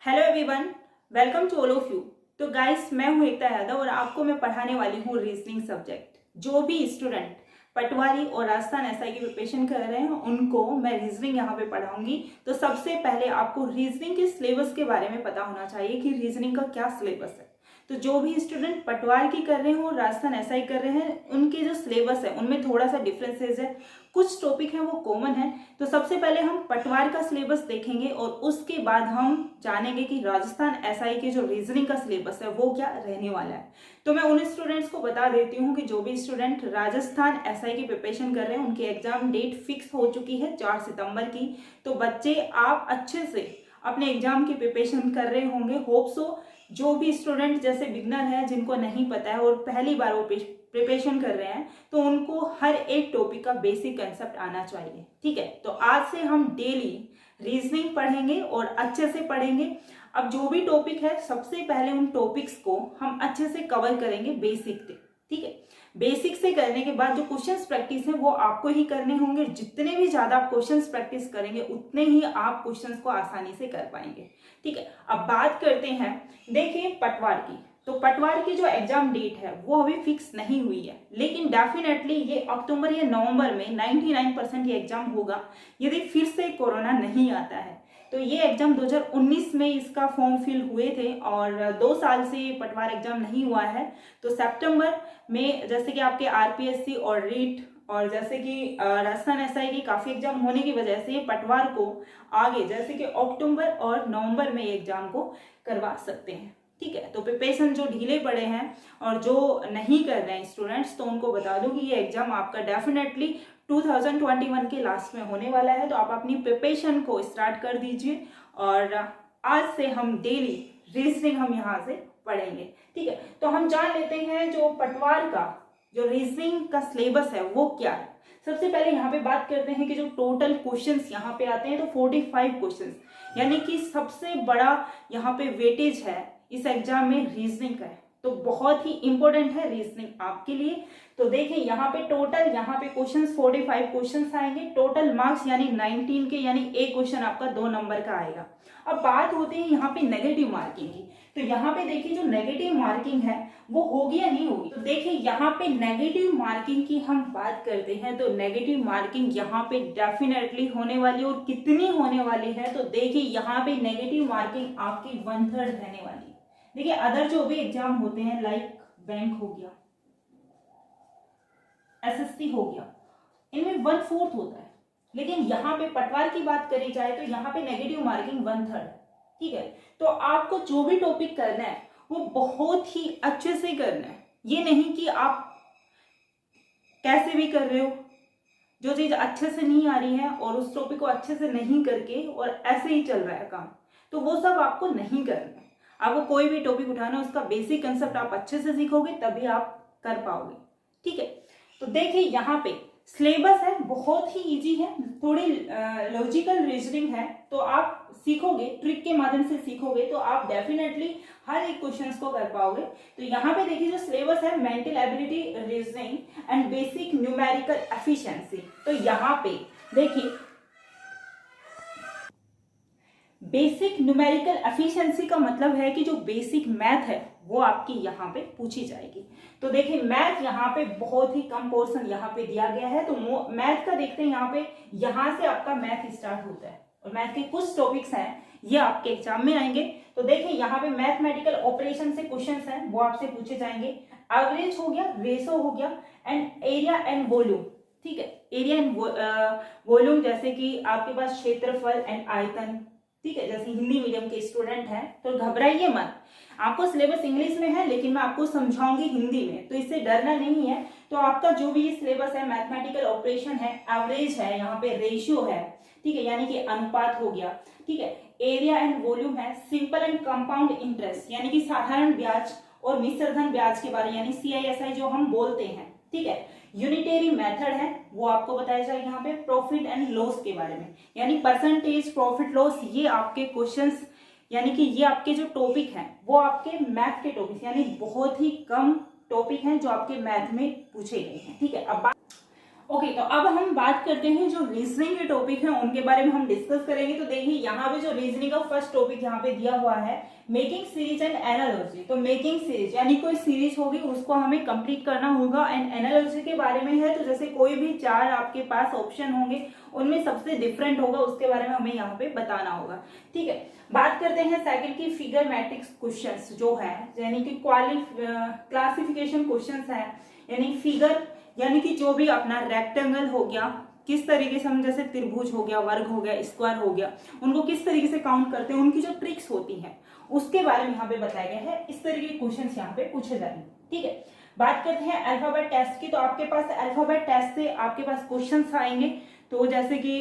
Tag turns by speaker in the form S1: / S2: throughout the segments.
S1: Hello everyone, welcome to all of you. तो guys, मैं हूं एकता यादव और आपको मैं पढ़ाने वाली हूं रीजनिंग सब्जेक्ट। जो भी स्टूडेंट पटवारी और राजस्थान एसआई की प्रिपरेशन कर रहे हैं उनको मैं रीजनिंग यहाँ पे पढ़ाऊंगी। तो सबसे पहले आपको रीजनिंग के सिलेबस के बारे में पता होना चाहिए कि रीजनिंग का क्या सिलेबस है। तो जो भी स्टूडेंट पटवार की कर रहे हो और राजस्थान एसआई कर रहे हैं उनके जो सिलेबस है उनमें थोड़ा सा डिफरेंसेस है, कुछ टॉपिक है वो कॉमन है। तो सबसे पहले हम पटवार का सिलेबस देखेंगे और उसके बाद हम जानेंगे कि राजस्थान एसआई के जो रीजनिंग का सिलेबस है वो क्या रहने वाला है। तो मैं उन स्टूडेंट्स को बता देती हूँ कि जो भी स्टूडेंट राजस्थान एसआई की प्रिपरेशन कर रहे हैं उनकी एग्जाम डेट फिक्स हो चुकी है 4 सितंबर की। तो बच्चे आप अच्छे से अपने एग्जाम की प्रिपरेशन कर रहे होंगे, होप सो। जो भी स्टूडेंट जैसे बिगनर है, जिनको नहीं पता है और पहली बार वो प्रिपरेशन कर रहे हैं, तो उनको हर एक टॉपिक का बेसिक कंसेप्ट आना चाहिए। ठीक है, तो आज से हम डेली रीजनिंग पढ़ेंगे और अच्छे से पढ़ेंगे। अब जो भी टॉपिक है सबसे पहले उन टॉपिक्स को हम अच्छे से कवर करेंगे बेसिक से। ठीक है, बेसिक से करने के बाद जो क्वेश्चंस प्रैक्टिस है वो आपको ही करने होंगे। जितने भी ज्यादा आप क्वेश्चंस प्रैक्टिस करेंगे उतने ही आप क्वेश्चंस को आसानी से कर पाएंगे। ठीक है, अब बात करते हैं, देखिए पटवार की। तो पटवार की जो एग्जाम डेट है वो अभी फिक्स नहीं हुई है, लेकिन डेफिनेटली ये अक्टूबर या नवंबर में 99% ये एग्जाम होगा यदि फिर से कोरोना नहीं आता है। तो ये एग्जाम 2019 में इसका फॉर्म फिल हुए थे और 2 साल से पटवार एग्जाम नहीं हुआ है। तो सितंबर में जैसे कि आपके आरपीएससी और रीट और जैसे कि राजस्थान एसआई की काफी एग्जाम होने की वजह से पटवार को आगे जैसे कि अक्टूबर और नवंबर में एग्जाम को करवा सकते हैं। ठीक है, तो प्रिपरेशन जो ढीले पड़े हैं और जो नहीं कर रहे हैं स्टूडेंट्स, तो उनको बता दूं कि ये एग्जाम आपका डेफिनेटली 2021 के लास्ट में होने वाला है। तो आप अपनी प्रिपरेशन को स्टार्ट कर दीजिए और आज से हम डेली रीजनिंग हम यहाँ से पढ़ेंगे। ठीक है, तो हम जान लेते हैं जो पटवार का जो रीजनिंग का सिलेबस है वो क्या है। सबसे पहले यहाँ पे बात करते हैं कि जो टोटल क्वेश्चंस यहाँ पे आते हैं तो 45 क्वेश्चंस, यानी कि सबसे बड़ा यहाँ पे वेटेज है इस एग्जाम में रीजनिंग का है। तो बहुत ही इंपॉर्टेंट है रीजनिंग आपके लिए। तो देखिए यहाँ पे टोटल यहाँ पे क्वेश्चंस 45 क्वेश्चंस आएंगे। टोटल मार्क्स यानी 19 के, यानी एक क्वेश्चन आपका 2 नंबर का आएगा। अब बात होती है यहाँ पे नेगेटिव मार्किंग की। तो यहाँ पे देखिए जो नेगेटिव मार्किंग है वो होगी या नहीं होगी। तो देखिए यहाँ पे नेगेटिव मार्किंग की हम बात करते हैं तो नेगेटिव मार्किंग यहाँ पे डेफिनेटली होने वाली, और कितनी होने वाली है तो देखिए यहाँ पे नेगेटिव मार्किंग आपकी 1/3 रहने वाली है। देखिए अदर जो भी एग्जाम होते हैं लाइक बैंक हो गया, एसएससी हो गया, इनमें 1/4 होता है, लेकिन यहाँ पे पटवार की बात करी जाए तो यहाँ पे नेगेटिव मार्किंग 1/3 है। ठीक है, तो आपको जो भी टॉपिक करना है वो बहुत ही अच्छे से करना है। ये नहीं कि आप कैसे भी कर रहे हो, जो चीज अच्छे से नहीं आ रही है और उस टॉपिक को अच्छे से नहीं करके और ऐसे ही चल रहा है काम, तो वो सब आपको नहीं करना है। आपको कोई भी टॉपिक उठाना है, उसका बेसिक कंसेप्ट आप अच्छे से सीखोगे तभी आप कर पाओगे। ठीक है, तो देखिए यहाँ पे सिलेबस है, बहुत ही इजी है, थोड़ी लॉजिकल रीजनिंग है। तो आप सीखोगे, ट्रिक के माध्यम से सीखोगे तो आप डेफिनेटली हर एक क्वेश्चंस को कर पाओगे। तो यहाँ पे देखिए जो सिलेबस है, mental ability, reasoning and basic numerical efficiency. तो यहाँ पे देखिए बेसिक न्यूमेरिकल एफिशिएंसी का मतलब है कि जो बेसिक मैथ है वो आपकी यहाँ पे पूछी जाएगी। तो देखिए मैथ यहाँ पे बहुत ही कम पोर्शन यहाँ पे दिया गया है। तो मैथ का देखते हैं, यहाँ से आपका मैथ स्टार्ट होता है और मैथ के कुछ टॉपिक्स हैं ये आपके एग्जाम में आएंगे। तो देखिए यहाँ पे मैथमेटिकल ऑपरेशन से क्वेश्चंस हैं वो आपसे पूछे जाएंगे। एवरेज हो गया, रेशो हो गया एंड एरिया एंड वॉल्यूम। ठीक है, एरिया एंड वॉल्यूम जैसे कि आपके पास क्षेत्रफल एंड आयतन। ठीक है, जैसे हिंदी मीडियम के स्टूडेंट हैं तो घबराइए मत, आपको सिलेबस इंग्लिश में है लेकिन मैं आपको समझाऊंगी हिंदी में, तो इससे डरना नहीं है। तो आपका जो भी सिलेबस है, मैथमेटिकल ऑपरेशन है, एवरेज है, यहाँ पे रेशियो है, ठीक है, यानी कि अनुपात हो गया। ठीक है, एरिया एंड वॉल्यूम है, सिंपल एंड कंपाउंड इंटरेस्ट यानी कि साधारण ब्याज और मिश्र धन ब्याज के बारे यानी CISI जो हम बोलते हैं। ठीक है, यूनिटरी मेथड है वो आपको बताया जाएगा। यहाँ पे प्रॉफिट एंड लॉस के बारे में यानी परसेंटेज, प्रॉफिट लॉस, ये आपके क्वेश्चंस यानी कि ये आपके जो टॉपिक हैं वो आपके मैथ के टॉपिक यानी बहुत ही कम टॉपिक हैं जो आपके मैथ में पूछे गए हैं। ठीक है, अब ओके तो अब हम बात करते हैं जो रीजनिंग के टॉपिक हैं उनके बारे में हम डिस्कस करेंगे। तो देखिए यहाँ पे जो रीजनिंग का फर्स्ट टॉपिक यहाँ पे दिया हुआ है मेकिंग सीरीज एंड एनालॉजी। तो मेकिंग सीरीज यानी कोई सीरीज होगी उसको हमें कंप्लीट करना होगा। एंड एनालॉजी के बारे में है तो जैसे कोई भी चार आपके पास ऑप्शन होंगे उनमें सबसे डिफरेंट होगा उसके बारे में हमें यहाँ पे बताना होगा। ठीक है, बात करते हैं सेकंड की फिगर मैट्रिक्स क्वेश्चंस जो है यानी कि क्लासिफिकेशन क्वेश्चंस है, यानी फिगर यानी कि जो भी अपना रेक्टेंगल हो गया किस तरीके से हम जैसे त्रिभुज हो गया, वर्ग हो गया, स्क्वायर हो गया, उनको किस तरीके से काउंट करते हैं, उनकी जो ट्रिक्स होती हैं उसके बारे में यहाँ पे बताया गया है। इस तरीके के क्वेश्चंस यहाँ पे पूछे जाएंगे। ठीक है, बात करते हैं अल्फाबेट टेस्ट की। तो आपके पास अल्फाबेट टेस्ट से आपके पास क्वेश्चंस आएंगे तो जैसे कि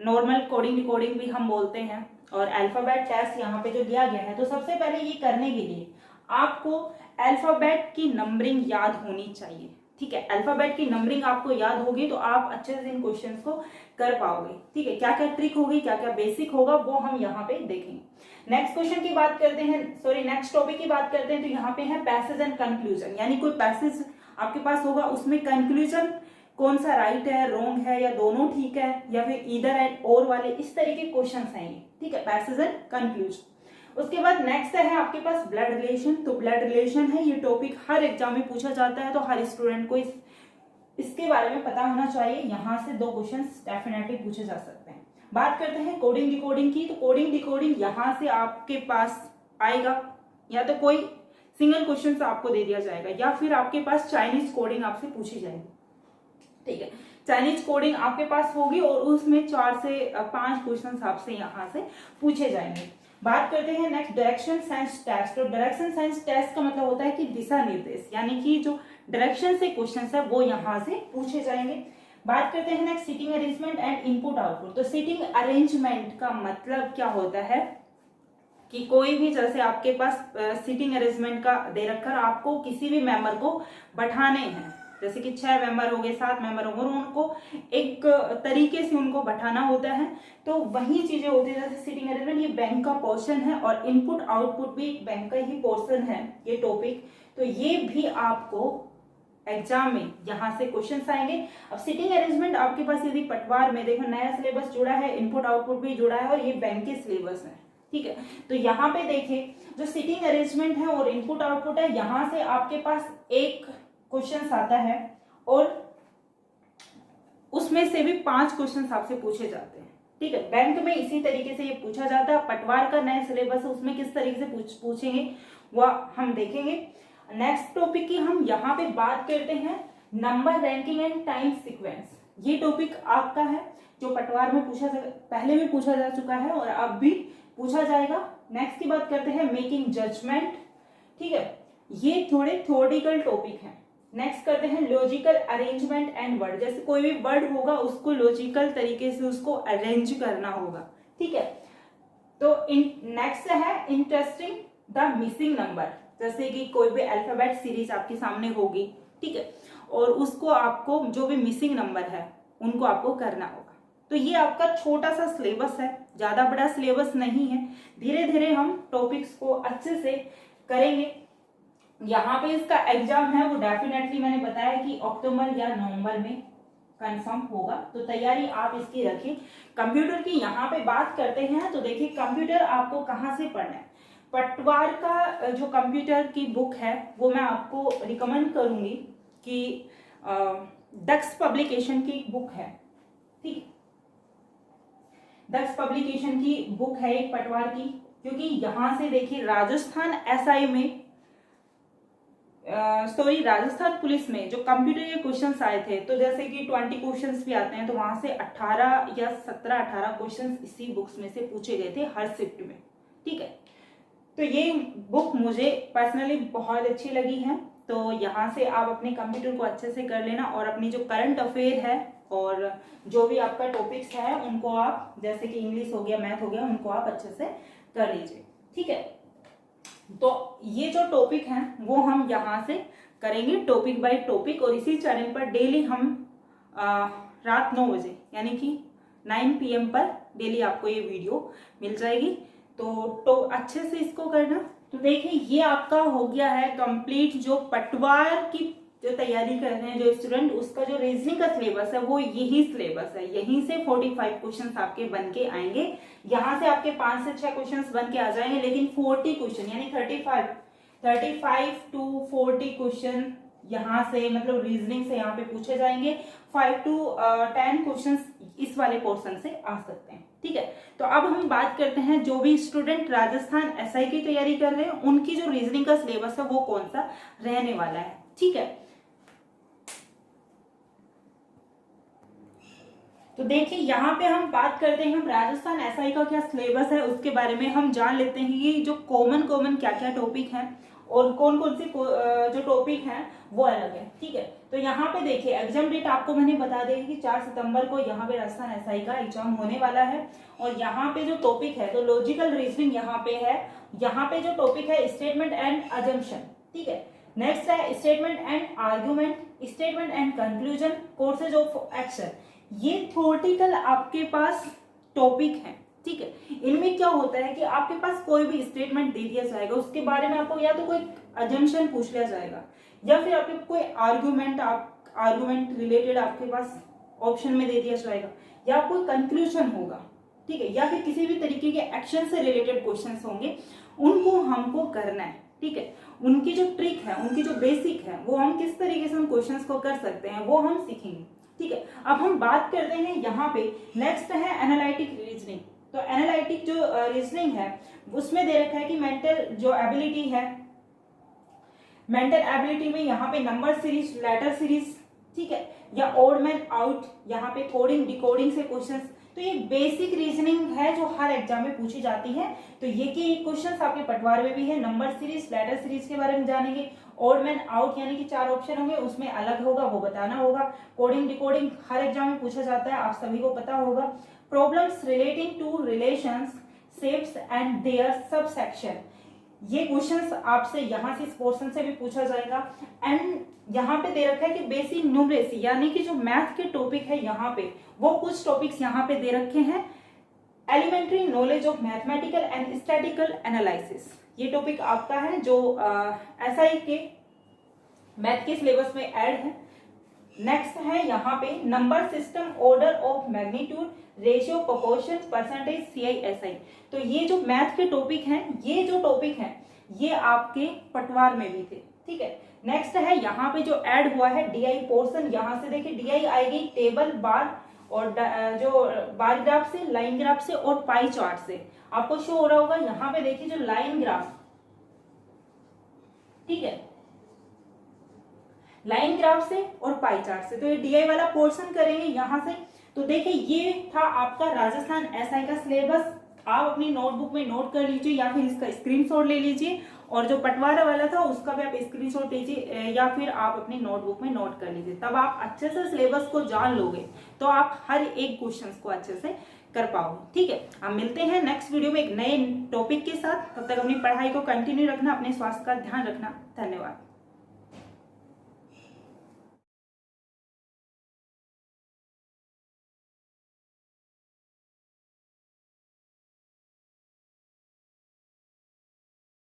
S1: नॉर्मल कोडिंग डिकोडिंग भी हम बोलते हैं और अल्फाबेट टेस्ट यहाँ पे जो दिया गया है। तो सबसे पहले ये करने के लिए आपको अल्फाबेट की नंबरिंग याद होनी चाहिए। ठीक है, अल्फाबेट की नंबरिंग आपको याद होगी तो आप अच्छे से इन क्वेश्चंस को कर पाओगे। ठीक है, क्या क्या ट्रिक होगी, क्या क्या बेसिक होगा वो हम यहाँ पे देखेंगे। नेक्स्ट क्वेश्चन की बात करते हैं, नेक्स्ट टॉपिक की बात करते हैं। तो यहाँ पे है पैसेज एंड कंक्लूजन, यानी कोई पैसेज आपके पास होगा उसमें कंक्लूजन कौन सा राइट है, रॉन्ग है, या दोनों ठीक है, या फिर ईदर एंड और वाले, इस तरीके क्वेश्चन आएंगे। ठीक है, पैसेज एंड कंक्लूजन। उसके बाद नेक्स्ट है आपके पास ब्लड रिलेशन। तो ब्लड रिलेशन है, ये टॉपिक हर एग्जाम में पूछा जाता है तो हर स्टूडेंट को इसके बारे में पता होना चाहिए। यहाँ से 2 क्वेश्चन डेफिनेटली पूछे जा सकते हैं। बात करते हैं कोडिंग डिकोडिंग की। तो कोडिंग डिकोडिंग यहाँ से आपके पास आएगा, या तो कोई सिंगल क्वेश्चन आपको दे दिया जाएगा या फिर आपके पास चाइनीज कोडिंग आपसे पूछी जाएगी। ठीक है, चाइनीज कोडिंग आपके पास होगी और उसमें 4 से 5 क्वेश्चन आपसे यहाँ से पूछे जाएंगे। बात करते हैं नेक्स्ट डायरेक्शन साइंस टेस्ट। तो डायरेक्शन साइंस टेस्ट का मतलब होता है कि दिशा निर्देश, यानी कि जो डायरेक्शन से क्वेश्चन है वो यहाँ से पूछे जाएंगे। बात करते हैं next seating arrangement and input output. तो सीटिंग अरेंजमेंट का मतलब क्या होता है कि कोई भी जैसे आपके पास सीटिंग अरेंजमेंट का दे रखा, आपको किसी भी मेंबर को बैठाने हैं, जैसे कि 6 मेंबर हो गए, 7 मेंबर हो गए, उनको एक तरीके से उनको बैठाना होता है। तो वही चीजें होती है जैसे सीटिंग अरेंजमेंट, ये बैंक का पोर्शन है और इनपुट आउटपुट भी बैंक का ही पोर्शन है ये टॉपिक। तो ये भी आपको एग्जाम में यहाँ से क्वेश्चंस आएंगे। अब सीटिंग अरेंजमेंट आपके पास यदि पटवार में देखो नया सिलेबस जुड़ा है, इनपुट आउटपुट भी जुड़ा है और ये बैंक के सिलेबस है। ठीक है, तो यहाँ पे देखिए जो सीटिंग अरेंजमेंट है और इनपुट आउटपुट है, यहाँ से आपके पास एक क्वेश्चन आता है और उसमें से भी 5 क्वेश्चन आपसे पूछे जाते हैं। ठीक है, बैंक में इसी तरीके से ये पूछा जाता है। पटवार का नया सिलेबस है उसमें किस तरीके से पूछेंगे वह हम देखेंगे। नेक्स्ट टॉपिक की हम यहाँ पे बात करते हैं number ranking and time sequence. ये टॉपिक आपका है जो पटवार में पहले भी पूछा जा चुका है और अब भी पूछा जाएगा। नेक्स्ट की बात करते हैं मेकिंग जजमेंट। ठीक है, ये थोड़े थ्योरेटिकल टॉपिक हैं। नेक्स्ट करते हैं लॉजिकल अरेंजमेंट एंड वर्ड, जैसे कोई भी वर्ड होगा उसको लॉजिकल तरीके से उसको अरेंज करना होगा। ठीक है, तो नेक्स्ट है इंटरेस्टिंग द मिसिंग नंबर, जैसे कि कोई भी अल्फाबेट सीरीज आपके सामने होगी। ठीक है, और उसको आपको जो भी मिसिंग नंबर है उनको आपको करना होगा। तो ये आपका छोटा सा सिलेबस है, ज्यादा बड़ा सिलेबस नहीं है। धीरे धीरे हम टॉपिक्स को अच्छे से करेंगे। यहाँ पे इसका एग्जाम है वो डेफिनेटली मैंने बताया कि अक्टूबर या नवंबर में कंफर्म होगा, तो तैयारी आप इसकी रखिए। कंप्यूटर की यहाँ पे बात करते हैं तो देखिए कंप्यूटर आपको कहाँ से पढ़ना है। पटवार का जो कंप्यूटर की बुक है वो मैं आपको रिकमेंड करूंगी कि दक्ष पब्लिकेशन की बुक है। ठीक, दक्ष पब्लिकेशन की बुक है एक पटवार की, क्योंकि यहाँ से देखिए राजस्थान एसआई में राजस्थान पुलिस में जो कंप्यूटर के क्वेश्चंस आए थे, तो जैसे कि 20 क्वेश्चंस भी आते हैं तो वहां से 18 या 17-18 क्वेश्चंस इसी बुक्स में से पूछे गए थे हर शिफ्ट में। ठीक है, तो ये बुक मुझे पर्सनली बहुत अच्छी लगी है। तो यहाँ से आप अपने कंप्यूटर को अच्छे से कर लेना और अपनी जो करंट अफेयर है और जो भी आपका टॉपिक्स है उनको आप जैसे कि इंग्लिश हो गया, मैथ हो गया, उनको आप अच्छे से कर लीजिए। ठीक है, तो ये जो टॉपिक है वो हम यहाँ से करेंगे टॉपिक बाय टॉपिक, और इसी चैनल पर डेली हम रात 9 बजे यानी कि 9 PM पर डेली आपको ये वीडियो मिल जाएगी। तो अच्छे से इसको करना। तो देखिए ये आपका हो गया है कंप्लीट जो पटवार की जो तैयारी कर रहे हैं जो स्टूडेंट, उसका जो रीजनिंग का सिलेबस है वो यही सिलेबस है। यहीं से 45 क्वेश्चंस आपके बन के आएंगे। यहाँ से आपके 5 से 6 क्वेश्चंस बन के आ जाएंगे, लेकिन 40 क्वेश्चन यानी 35 टू 40 क्वेश्चन यहाँ से मतलब रीजनिंग से यहाँ पे पूछे जाएंगे। 5 to 10 क्वेश्चंस इस वाले पोर्शन से आ सकते हैं। ठीक है, तो अब हम बात करते हैं जो भी स्टूडेंट राजस्थान एसआई की तैयारी कर रहे हैं उनकी जो रीजनिंग का सिलेबस है वो कौन सा रहने वाला है। ठीक है, तो देखिए यहाँ पे हम बात करते हैं, हम राजस्थान एसआई का क्या सिलेबस है उसके बारे में हम जान लेते हैं। ये जो कॉमन क्या क्या टॉपिक हैं और कौन कौन से जो टॉपिक हैं वो अलग है। ठीक है, तो यहाँ पे देखिए एग्जाम डेट आपको मैंने बता दी कि 4 सितंबर को यहाँ पे राजस्थान एसआई का एग्जाम होने वाला है। और यहाँ पे जो टॉपिक है तो लॉजिकल रीजनिंग यहाँ पे है। यहाँ पे जो टॉपिक है स्टेटमेंट एंड अजम्पशन। ठीक है, नेक्स्ट है statement and argument, statement and conclusion, courses of action. ये थ्योरेटिकल आपके पास टॉपिक है। ठीक है, इनमें क्या होता है कि आपके पास कोई भी स्टेटमेंट दे दिया जाएगा, उसके बारे में आपको या तो कोई अजम्पशन पूछ लिया जाएगा या फिर आपके कोई आर्गुमेंट रिलेटेड आपके पास ऑप्शन में दे दिया जाएगा, या कोई कंक्लूजन होगा। ठीक है, या फिर किसी भी तरीके के एक्शन से रिलेटेड क्वेश्चंस होंगे, उनको हमको करना है। ठीक है, उनकी जो ट्रिक है, उनकी जो बेसिक है, वो हम किस तरीके से उन क्वेश्चंस को कर सकते हैं वो हम सीखेंगे। ठीक है, अब हम बात करते हैं यहाँ पे नेक्स्ट है एनालिटिक रीजनिंग। तो एनालिटिक जो रीजनिंग है उसमें दे रखा है कि मेंटल जो एबिलिटी है, मेंटल एबिलिटी में यहाँ पे नंबर सीरीज, लेटर सीरीज, ठीक है, या ऑड मैन आउट, यहाँ पे कोडिंग डिकोडिंग से क्वेश्चंस। तो ये बेसिक रीजनिंग है जो हर एग्जाम में पूछी जाती है। तो ये कि क्वेश्चंस आपके पटवार में भी है। नंबर सीरीज, लेटर सीरीज के बारे में जानेंगे। ऑड मैन आउट यानी कि 4 ऑप्शन होंगे, उसमें अलग होगा वो बताना होगा। कोडिंग डिकोडिंग हर एग्जाम में पूछा जाता है, आप सभी को पता होगा। Problems relating to relations, shapes and their subsection, ये क्वेश्चंस आपसे यहाँ से इस पोर्शन से भी पूछा जाएगा। एंड यहाँ पे दे रखा है कि बेसिक न्यूमरेसी यानी कि जो मैथ के टॉपिक है यहाँ पे वो कुछ टॉपिक्स यहाँ पे दे रखे हैं। Elementary knowledge of mathematical and statical analysis, ये टॉपिक आपका है जो एसआई के मैथ के सिलेबस में ऐड है। नेक्स्ट है यहाँ पे number system, order of magnitude, ratio, proportion, percentage, CISI। तो ये जो मैथ के टॉपिक हैं, ये जो टॉपिक हैं ये आपके पटवार में भी थे। ठीक है, नेक्स्ट है यहाँ पे जो ऐड हुआ है DI पोर्शन। यहाँ से देखिए DI आएगी टेबल, बार और जो बार ग्राफ से, लाइन ग्राफ से और पाई चार्ट से। आपको शो हो रहा होगा यहाँ पे देखिए जो लाइन ग्राफ, ठीक है, लाइन ग्राफ से और पाई चार्ट से। तो ये DI वाला पोर्शन करेंगे यहाँ से। तो देखिए ये था आपका राजस्थान एसआई का सिलेबस। आप अपनी नोटबुक में नोट कर लीजिए या फिर इसका स्क्रीनशॉट ले लीजिए, और जो पटवारा वाला था उसका भी आप स्क्रीनशॉट लीजिए या फिर आप अपनी नोटबुक में नोट कर लीजिए। तब आप अच्छे से सिलेबस को जान लोगे तो आप हर एक क्वेश्चन को अच्छे से कर पाओगे। ठीक है, हम मिलते हैं नेक्स्ट वीडियो में एक नए टॉपिक के साथ। तब तक अपनी पढ़ाई को कंटिन्यू रखना, अपने स्वास्थ्य का ध्यान रखना। धन्यवाद।